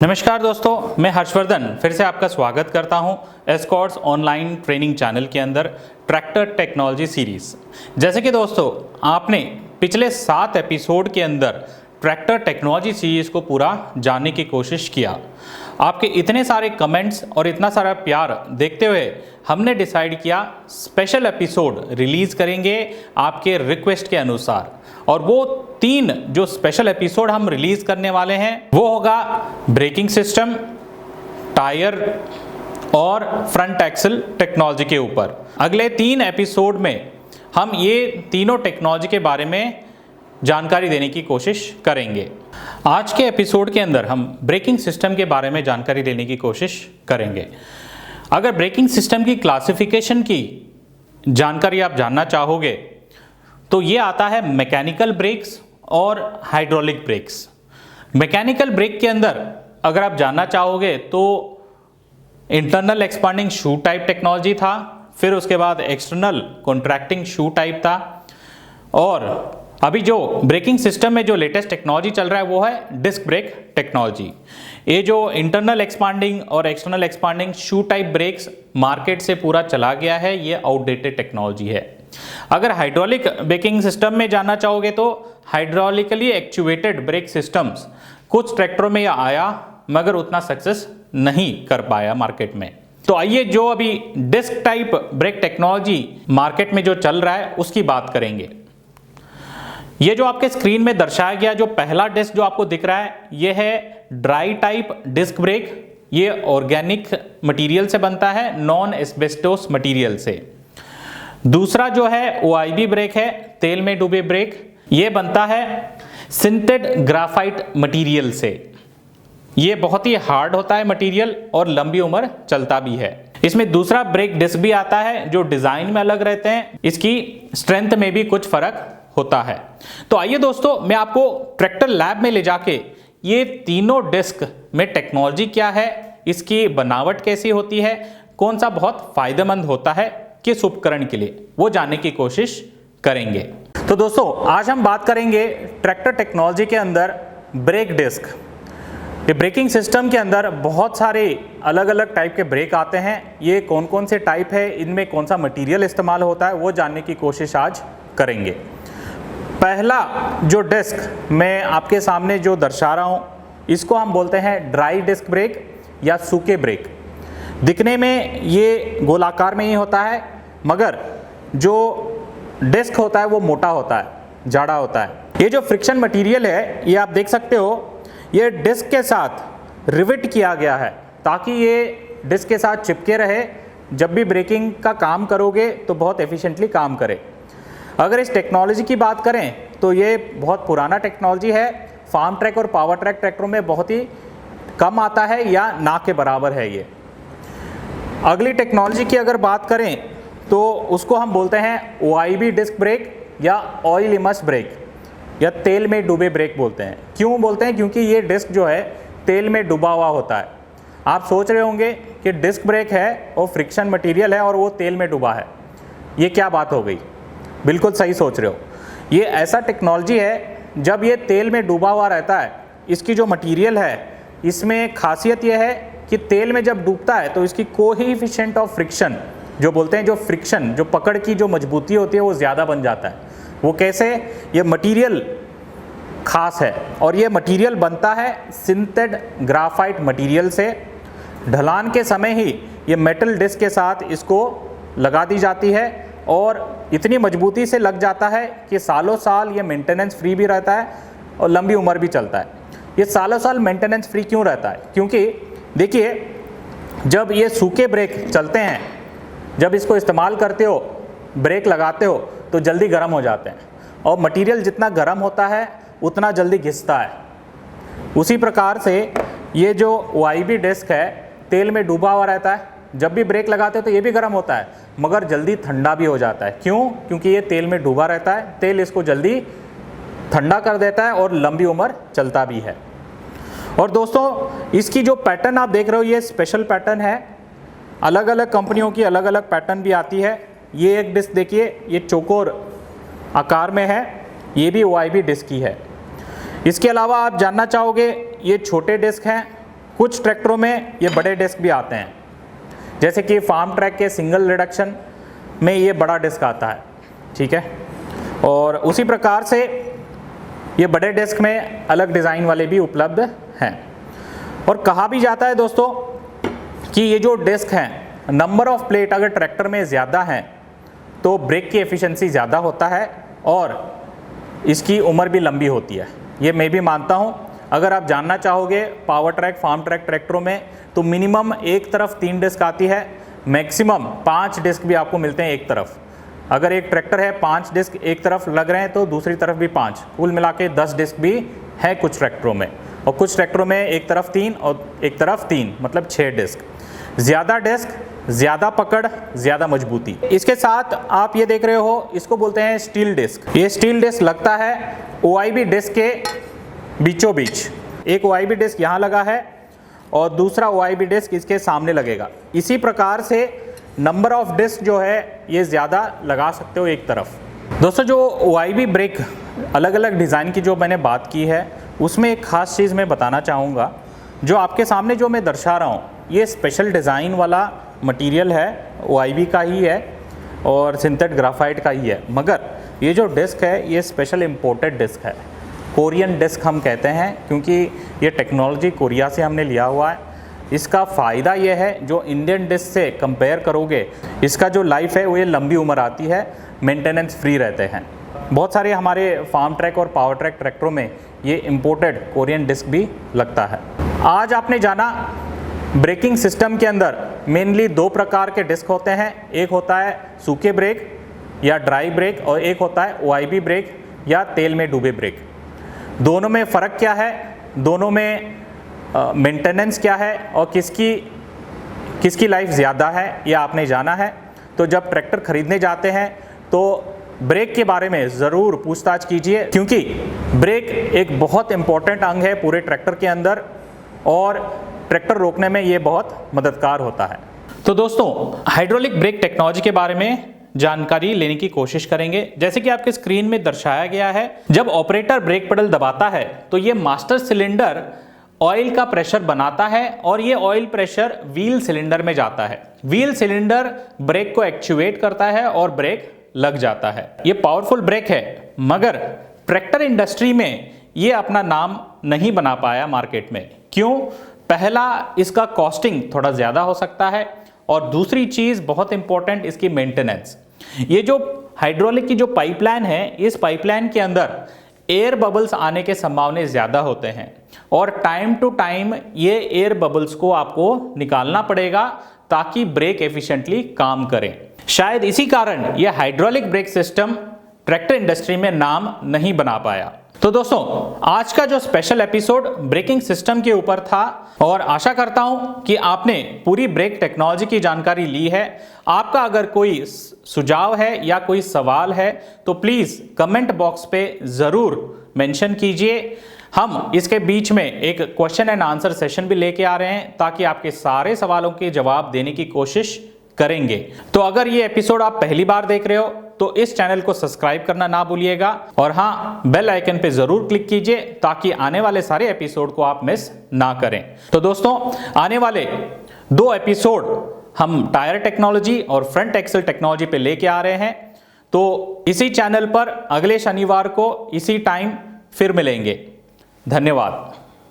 नमस्कार दोस्तों, मैं हर्षवर्धन फिर से आपका स्वागत करता हूं एस्कॉर्ट्स ऑनलाइन ट्रेनिंग चैनल के अंदर ट्रैक्टर टेक्नोलॉजी सीरीज़। जैसे कि दोस्तों आपने पिछले 7 एपिसोड के अंदर ट्रैक्टर टेक्नोलॉजी सीरीज़ को पूरा जानने की कोशिश किया। आपके इतने सारे कमेंट्स और इतना सारा प्यार देखते हुए हमने डिसाइड किया स्पेशल एपिसोड रिलीज़ करेंगे आपके रिक्वेस्ट के अनुसार। और वो 3 जो स्पेशल एपिसोड हम रिलीज करने वाले हैं वो होगा ब्रेकिंग सिस्टम, टायर और फ्रंट एक्सल टेक्नोलॉजी के ऊपर। अगले 3 एपिसोड में हम ये तीनों टेक्नोलॉजी के बारे में जानकारी देने की कोशिश करेंगे। आज के एपिसोड के अंदर हम ब्रेकिंग सिस्टम के बारे में जानकारी देने की कोशिश करेंगे। अगर ब्रेकिंग सिस्टम की क्लासिफिकेशन की जानकारी आप जानना चाहोगे तो ये आता है मैकेनिकल ब्रेक्स और हाइड्रोलिक ब्रेक्स। मैकेनिकल ब्रेक के अंदर अगर आप जानना चाहोगे तो internal expanding shoe type technology था, फिर उसके बाद एक्सटर्नल कॉन्ट्रैक्टिंग शू टाइप था, और अभी जो ब्रेकिंग सिस्टम में जो लेटेस्ट टेक्नोलॉजी चल रहा है वो है डिस्क ब्रेक टेक्नोलॉजी। ये जो इंटरनल एक्सपांडिंग और external expanding shoe type brakes market से पूरा चला गया है, ये आउटडेटेड टेक्नोलॉजी है। अगर हाइड्रोलिक ब्रेकिंग सिस्टम में जानना चाहोगे तो हाइड्रोलिकली एक्चुएटेड ब्रेक सिस्टम्स कुछ ट्रैक्टरों में आया मगर उतना सक्सेस नहीं कर पाया मार्केट में। तो आइए जो अभी disc type brake technology market में जो चल रहा है उसकी बात करेंगे। ये जो आपके स्क्रीन में दर्शाया गया जो पहला डिस्क जो आपको दिख रहा है ये है ड्राई टाइप डिस्क ब्रेक। ये ऑर्गेनिक मटेरियल से बनता है, नॉन एस्बेस्टोस मटेरियल से। दूसरा जो है OIB ब्रेक है, तेल में डूबे ब्रेक। ये बनता है सिंटेड ग्राफाइट मटेरियल से। ये बहुत ही हार्ड होता है मटेरियल और लंबी उम्र चलता भी है। इसमें दूसरा ब्रेक डिस्क भी आता है जो डिजाइन में अलग रहते हैं, इसकी स्ट्रेंथ में भी कुछ फर्क होता है। तो आइए दोस्तों मैं आपको ट्रैक्टर लैब में ले जाके ये तीनों डिस्क में टेक्नोलॉजी क्या है, इसकी बनावट कैसी होती है, कौन सा बहुत फायदेमंद होता है किस उपकरण के लिए, वो जानने की कोशिश करेंगे। तो दोस्तों आज हम बात करेंगे ट्रैक्टर टेक्नोलॉजी के अंदर ब्रेक डिस्क। ये ब्रेकिंग सिस्टम के अंदर बहुत सारे अलग अलग टाइप के ब्रेक आते हैं। ये कौन कौन से टाइप है, इनमें कौन सा मटेरियल इस्तेमाल होता है, वो जानने की कोशिश आज करेंगे। पहला जो डिस्क मैं आपके सामने जो दर्शा रहा हूँ इसको हम बोलते हैं ड्राई डिस्क ब्रेक या सूखे ब्रेक। दिखने में ये गोलाकार में ही होता है मगर जो डिस्क होता है वो मोटा होता है, जाड़ा होता है। ये जो फ्रिक्शन मटेरियल है ये आप देख सकते हो, ये डिस्क के साथ रिविट किया गया है ताकि ये डिस्क के साथ चिपके रहे, जब भी ब्रेकिंग का काम करोगे तो बहुत एफिशिएंटली काम करे। अगर इस टेक्नोलॉजी की बात करें तो ये बहुत पुराना टेक्नोलॉजी है। फार्म ट्रैक और पावर ट्रैक ट्रैक्टरों में बहुत ही कम आता है या ना के बराबर है ये। अगली टेक्नोलॉजी की अगर बात करें तो उसको हम बोलते हैं OIB डिस्क ब्रेक या ऑयल इमर्स ब्रेक या तेल में डूबे ब्रेक बोलते हैं। क्यों बोलते हैं? क्योंकि ये डिस्क जो है तेल में डूबा हुआ होता है। आप सोच रहे होंगे कि डिस्क ब्रेक है और फ्रिक्शन मटेरियल है और वो तेल में डूबा है, ये क्या बात हो गई? बिल्कुल सही सोच रहे हो। ये ऐसा टेक्नोलॉजी है जब ये तेल में डूबा हुआ रहता है, इसकी जो मटेरियल है इसमें खासियत ये है कि तेल में जब डूबता है तो इसकी कोएफिशिएंट ऑफ फ्रिक्शन जो बोलते हैं, जो फ्रिक्शन जो पकड़ की जो मजबूती होती है वो ज़्यादा बन जाता है। वो कैसे? ये मटेरियल खास है और ये मटेरियल बनता है सिंथेड ग्राफाइट मटेरियल से। ढलान के समय ही ये मेटल डिस्क के साथ इसको लगा दी जाती है और इतनी मजबूती से लग जाता है कि सालों साल ये मेंटेनेंस फ्री भी रहता है और लंबी उम्र भी चलता है। ये सालों साल मेंटेनेंस फ्री क्यों रहता है? क्योंकि देखिए जब ये सूखे ब्रेक चलते हैं, जब इसको इस्तेमाल करते हो, ब्रेक लगाते हो तो जल्दी गर्म हो जाते हैं और मटेरियल जितना गर्म होता है उतना जल्दी घिसता है। उसी प्रकार से ये जो OIB डिस्क है तेल में डूबा हुआ रहता है, जब भी ब्रेक लगाते हो तो ये भी गर्म होता है मगर जल्दी ठंडा भी हो जाता है। क्यों? क्योंकि ये तेल में डूबा रहता है, तेल इसको जल्दी ठंडा कर देता है और लंबी उम्र चलता भी है। और दोस्तों इसकी जो पैटर्न आप देख रहे हो ये स्पेशल पैटर्न है। अलग अलग कंपनियों की अलग अलग पैटर्न भी आती है। ये एक डिस्क देखिए, ये चौकोर आकार में है, ये भी OIB डिस्क की है। इसके अलावा आप जानना चाहोगे ये छोटे डिस्क हैं, कुछ ट्रैक्टरों में ये बड़े डिस्क भी आते हैं, जैसे कि फार्म ट्रैक के सिंगल रिडक्शन में ये बड़ा डिस्क आता है, ठीक है। और उसी प्रकार से ये बड़े डिस्क में अलग डिज़ाइन वाले भी उपलब्ध हैं। और कहा भी जाता है दोस्तों कि ये जो डिस्क हैं, नंबर ऑफ प्लेट अगर ट्रैक्टर में ज़्यादा हैं तो ब्रेक की एफिशिएंसी ज़्यादा होता है और इसकी उम्र भी लंबी होती है। ये मैं भी मानता हूँ। अगर आप जानना चाहोगे पावर ट्रैक, फार्म ट्रैक ट्रैक्टरों में तो मिनिमम एक तरफ 3 डिस्क आती है, मैक्सिमम 5 डिस्क भी आपको मिलते हैं एक तरफ। अगर एक ट्रैक्टर है 5 डिस्क एक तरफ लग रहे हैं तो दूसरी तरफ भी 5, कुल मिला के 10 डिस्क भी है कुछ ट्रैक्टरों में। और कुछ ट्रैक्टरों में एक तरफ 3 और एक तरफ 3, मतलब 6 डिस्क। ज़्यादा डिस्क, ज़्यादा पकड़, ज़्यादा मजबूती। इसके साथ आप ये देख रहे हो, इसको बोलते हैं स्टील डिस्क। ये स्टील डिस्क लगता है OIB डिस्क के बीचों बीच। एक OIB डिस्क यहाँ लगा है और दूसरा OIB डिस्क इसके सामने लगेगा। इसी प्रकार से नंबर ऑफ डिस्क जो है ये ज़्यादा लगा सकते हो एक तरफ। दोस्तों जो OIB ब्रेक अलग अलग डिज़ाइन की जो मैंने बात की है, उसमें एक ख़ास चीज़ मैं बताना चाहूँगा। जो आपके सामने जो मैं दर्शा रहा हूँ, ये स्पेशल डिज़ाइन वाला मटेरियल है, OIB का ही है और सिंथेट ग्राफाइट का ही है। मगर ये जो डिस्क है ये स्पेशल इम्पोर्टेड डिस्क है, कोरियन डिस्क हम कहते हैं, क्योंकि ये टेक्नोलॉजी कोरिया से हमने लिया हुआ है। इसका फ़ायदा ये है, जो इंडियन डिस्क से कंपेयर करोगे, इसका जो लाइफ है वो ये लंबी उम्र आती है, मेंटेनेंस फ्री रहते हैं। बहुत सारे हमारे फार्म ट्रैक और पावर ट्रैक ट्रैक्टरों में ये इम्पोर्टेड कोरियन डिस्क भी लगता है। आज आपने जाना ब्रेकिंग सिस्टम के अंदर मेनली 2 प्रकार के डिस्क होते हैं। एक होता है सूखे ब्रेक या ड्राई ब्रेक और एक होता है OIB ब्रेक या तेल में डूबे ब्रेक। दोनों में फ़र्क क्या है, दोनों में मेंटेनेंस क्या है और किसकी लाइफ ज़्यादा है, ये आपने जाना है। तो जब ट्रैक्टर खरीदने जाते हैं तो ब्रेक के बारे में ज़रूर पूछताछ कीजिए, क्योंकि ब्रेक एक बहुत इम्पॉर्टेंट अंग है पूरे ट्रैक्टर के अंदर और ट्रैक्टर रोकने में ये बहुत मददगार होता है। तो दोस्तों हाइड्रोलिक ब्रेक टेक्नोलॉजी के बारे में जानकारी लेने की कोशिश करेंगे। जैसे कि आपके स्क्रीन में दर्शाया गया है, जब ऑपरेटर ब्रेक पेडल दबाता है तो ये मास्टर सिलेंडर ऑयल का प्रेशर बनाता है और ये ऑयल प्रेशर व्हील सिलेंडर में जाता है। व्हील सिलेंडर ब्रेक को एक्चुएट करता है और ब्रेक लग जाता है। ये पावरफुल ब्रेक है, मगर ट्रैक्टर इंडस्ट्री में ये अपना नाम नहीं बना पाया मार्केट में। क्यों? पहला, इसका कॉस्टिंग थोड़ा ज़्यादा हो सकता है और दूसरी चीज़ बहुत इंपॉर्टेंट, इसकी मेंटेनेंस। ये जो हाइड्रोलिक की जो पाइपलाइन है, इस पाइपलाइन के अंदर एयर बबल्स आने के संभावना ज़्यादा होते हैं और टाइम टू टाइम ये एयर बबल्स को आपको निकालना पड़ेगा ताकि ब्रेक एफिशिएंटली काम करें। शायद इसी कारण ये hydraulic brake system tractor industry में नाम नहीं बना पाया। तो दोस्तों आज का जो स्पेशल एपिसोड ब्रेकिंग सिस्टम के ऊपर था और आशा करता हूं कि आपने पूरी ब्रेक टेक्नोलॉजी की जानकारी ली है। आपका अगर कोई सुझाव है या कोई सवाल है तो प्लीज़ कमेंट बॉक्स पे ज़रूर मेंशन कीजिए। हम इसके बीच में एक क्वेश्चन एंड आंसर सेशन भी लेके आ रहे हैं ताकि आपके सारे सवालों के जवाब देने की कोशिश करेंगे। तो अगर ये एपिसोड आप पहली बार देख रहे हो तो इस चैनल को सब्सक्राइब करना ना भूलिएगा और हाँ, बेल आइकन पे जरूर क्लिक कीजिए ताकि आने वाले सारे एपिसोड को आप मिस ना करें। तो दोस्तों आने वाले 2 एपिसोड हम टायर टेक्नोलॉजी और फ्रंट एक्सल टेक्नोलॉजी पे लेके आ रहे हैं। तो इसी चैनल पर अगले शनिवार को इसी टाइम फिर मिलेंगे। धन्यवाद।